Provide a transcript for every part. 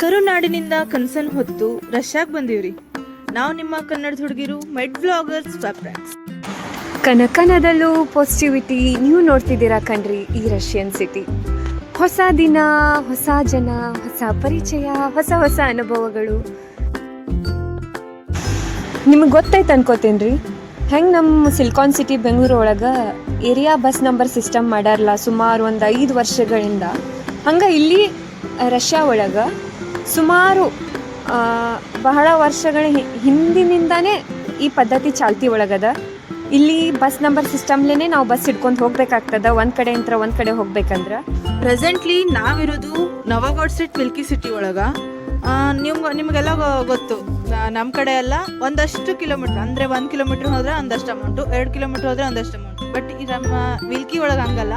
ಕರುನಾಡಿನಿಂದ concern ಹೊತ್ತು ರಷ್ಯಾಗ್ ಬಂದೀವ್ರಿ. ನಾವು ನಿಮ್ಮ ಕನ್ನಡದ ಹುಡುಗಿರು ಮೆಡ್ ವ್ಲಾಗರ್ಸ್ ಫ್ಯಾಬ್ರಾಕ್ಸ್. ಕನಕನದಲ್ಲೂ ಪಾಸಿಟಿವಿಟಿ. ನೀವು ನೋಡ್ತಿದ್ದೀರಾ ಕಣ್ರಿ ಈ ರಷ್ಯನ್ ಸಿಟಿ. ಹೊಸ ದಿನ, ಹೊಸ ಜನ, ಹೊಸ ಪರಿಚಯ, ಹೊಸ ಹೊಸ ಅನುಭವಗಳು. ನಿಮಗೆ ಗೊತ್ತಾಯ್ತು ಅನ್ಕೋತೀನಿ ಹೆಂಗೆ ನಮ್ಮ ಸಿಲಿಕಾನ್ ಸಿಟಿ ಬೆಂಗಳೂರು ಒಳಗೆ ಏರಿಯಾ ಬಸ್ ನಂಬರ್ ಸಿಸ್ಟಮ್ ಮಾಡ್ಯಾರಲ್ಲ ಸುಮಾರು ಒಂದು 5 ವರ್ಷಗಳಿಂದ. ಹಂಗೆ ಇಲ್ಲಿ ರಷ್ಯಾ ಒಳಗೆ ಸುಮಾರು ಬಹಳ ವರ್ಷಗಳ ಹಿಂದಿನಿಂದಾನೇ ಈ ಪದ್ಧತಿ ಚಾಲ್ತಿ ಒಳಗದ. ಇಲ್ಲಿ ಬಸ್ ನಂಬರ್ ಸಿಸ್ಟಮ್ಲೇ ನಾವು ಬಸ್ ಹಿಡ್ಕೊಂಡು ಹೋಗ್ಬೇಕಾಗ್ತದ ಒಂದು ಕಡೆಯಿಂದ ಒಂದು ಕಡೆ ಹೋಗ್ಬೇಕಂದ್ರೆ. ಪ್ರೆಸೆಂಟ್ಲಿ ನಾವಿರೋದು ನವಗೋಡ್ ಸ್ಟ್ರೀಟ್ ಮಿಲ್ಕಿ ಸಿಟಿ ಒಳಗೆ. ನಿಮಗೆಲ್ಲ ಗೊತ್ತು, ನಮ್ಮ ಕಡೆ ಎಲ್ಲ ಒಂದಷ್ಟು ಕಿಲೋಮೀಟ್ರ್ ಅಂದರೆ 1 ಕಿಲೋಮೀಟ್ರ್ ಹೋದರೆ ಒಂದಷ್ಟು ಅಮೌಂಟು, 2 ಕಿಲೋಮೀಟ್ರ್ ಹೋದರೆ ಒಂದಷ್ಟು ಅಮೌಂಟು. ಬಟ್ ಈ ನಮ್ಮ ಮಿಲ್ಕಿ ಒಳಗೆ ಹಂಗಲ್ಲ.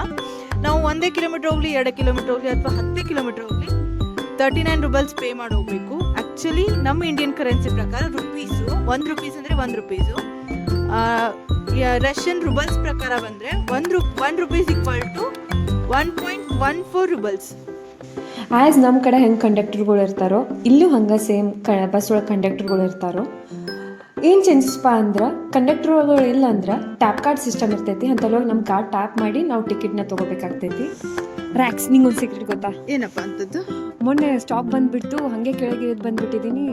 ನಾವು 1 ಕಿಲೋಮೀಟ್ರ್ ಹೋಗಲಿ, 2 ಕಿಲೋಮೀಟ್ರ್ ಹೋಗಲಿ ಅಥವಾ 10 ಕಿಲೋಮೀಟ್ರ್ ಹೋಗಲಿ 39 ರೂಬಲ್ಸ್ ಪೇ ಮಾಡಿ ಹೋಗಬೇಕು. ಆ್ಯಕ್ಚುಲಿ ನಮ್ಮ ಇಂಡಿಯನ್ ಕರೆನ್ಸಿ ಪ್ರಕಾರ ರುಪೀಸು 1 ರೂಪೀಸ್ ಅಂದರೆ 1 ರೂಪೀಸು. ರಷ್ಯನ್ ರೂಬಲ್ಸ್ ಪ್ರಕಾರ ಬಂದರೆ 1 ರೂಪೀಸ್ ಈಕ್ವಲ್ ಟು 1.14 ರೂಬಲ್ಸ್. ಆ್ಯಸ್ ನಮ್ಮ ಕಡೆ ಹೆಂಗೆ ಕಂಡಕ್ಟರ್ಗಳು ಇರ್ತಾರೋ ಇಲ್ಲೂ ಹಂಗೆ ಸೇಮ್ ಬಸ್ ಒಳಗೆ ಕಂಡಕ್ಟರ್ಗಳು ಇರ್ತಾರೋ. ಏನು ಚೇಂಜಸ್ಪ ಅಂದ್ರೆ ಕಂಡಕ್ಟರ್ಗಳು ಇಲ್ಲ ಅಂದ್ರೆ ಟ್ಯಾಪ್ ಕಾರ್ಡ್ ಸಿಸ್ಟಮ್ ಇರ್ತೈತಿ. ಅಂಥಲ್ಲೋಗಿ ನಮ್ಮ ಕಾರ್ಡ್ ಟ್ಯಾಪ್ ಮಾಡಿ ನಾವು ಟಿಕೆಟ್ನ ತೊಗೋಬೇಕಾಗ್ತೈತಿ. ರ್ಯಾಕ್ಸ್ ನಿಂಗೆ ಒಂದು ಸೀಕ್ರೆಟ್ ಗೊತ್ತಾ? ಏನಪ್ಪ ಅಂತದ್ದು? ಮೊನ್ನೆ ಸ್ಟಾಪ್ ಬಂದುಬಿಟ್ಟು ಹಾಗೆ ಕೆಳಗೆ ಬಂದುಬಿಟ್ಟಿದ್ದೀನಿ,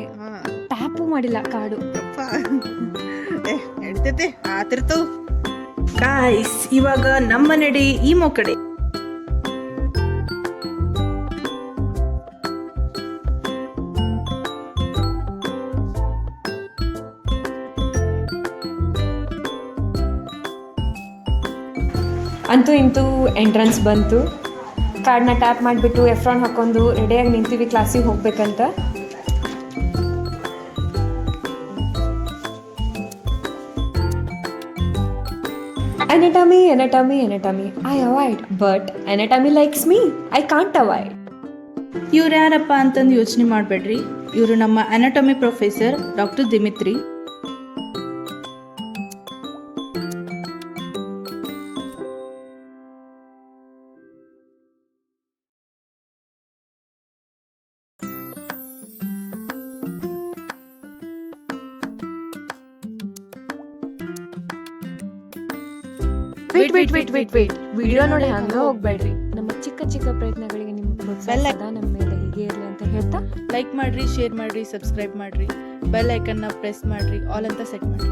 ಟ್ಯಾಪು ಮಾಡಿಲ್ಲ ಕಾರ್ಡು. ನಡೀತೈತೆ ಆತಿರ್ತು ಗಾಯ್ಸ್. ಇವಾಗ ನಮ್ಮ ನಡೆ ಈಮೋ ಕಡೆ. ಅಂತೂ ಇಂತೂ ಎಂಟ್ರೆನ್ಸ್ ಬಂತು. ಕಾರ್ಡ್ನ ಟ್ಯಾಪ್ ಮಾಡಿಬಿಟ್ಟು ಎಫ್ರಾನ್ ಹಾಕೊಂಡು ರೆಡಿಯಾಗಿ ನಿಂತೀವಿ ಕ್ಲಾಸಿಗೆ ಹೋಗ್ಬೇಕಂತ. Anatomy. I avoid, but anatomy likes me. I can't avoid. ಇವ್ರು ಯಾರಪ್ಪ ಅಂತಂದು ಯೋಚನೆ ಮಾಡಬೇಡ್ರಿ. ಇವರು ನಮ್ಮ anatomy professor doctor Dimitri. Wait. Video ನೋಡಿ ಹಂಗೆ ಹೋಗ್ಬೇಡ್ರಿ. ನಮ್ಮ ಚಿಕ್ಕ ಪ್ರಯತ್ನಗಳಿಗೆ ನಿಮ್ಮ ಪ್ರೋತ್ಸಾಹ ನಮ್ಮ ಮೇಲೆ ಹೀಗೆ ಇರಲಿ ಅಂತ ಹೇಳ್ತಾ ಲೈಕ್ ಮಾಡ್ರಿ, ಶೇರ್ ಮಾಡ್ರಿ, ಸಬ್ಸ್ಕ್ರೈಬ್ ಮಾಡ್ರಿ, ಬೆಲ್ ಐಕನ್ನ ಪ್ರೆಸ್ ಮಾಡ್ರಿ, ಆಲ್ ಅಂತ ಸೆಟ್ ಮಾಡ್ರಿ.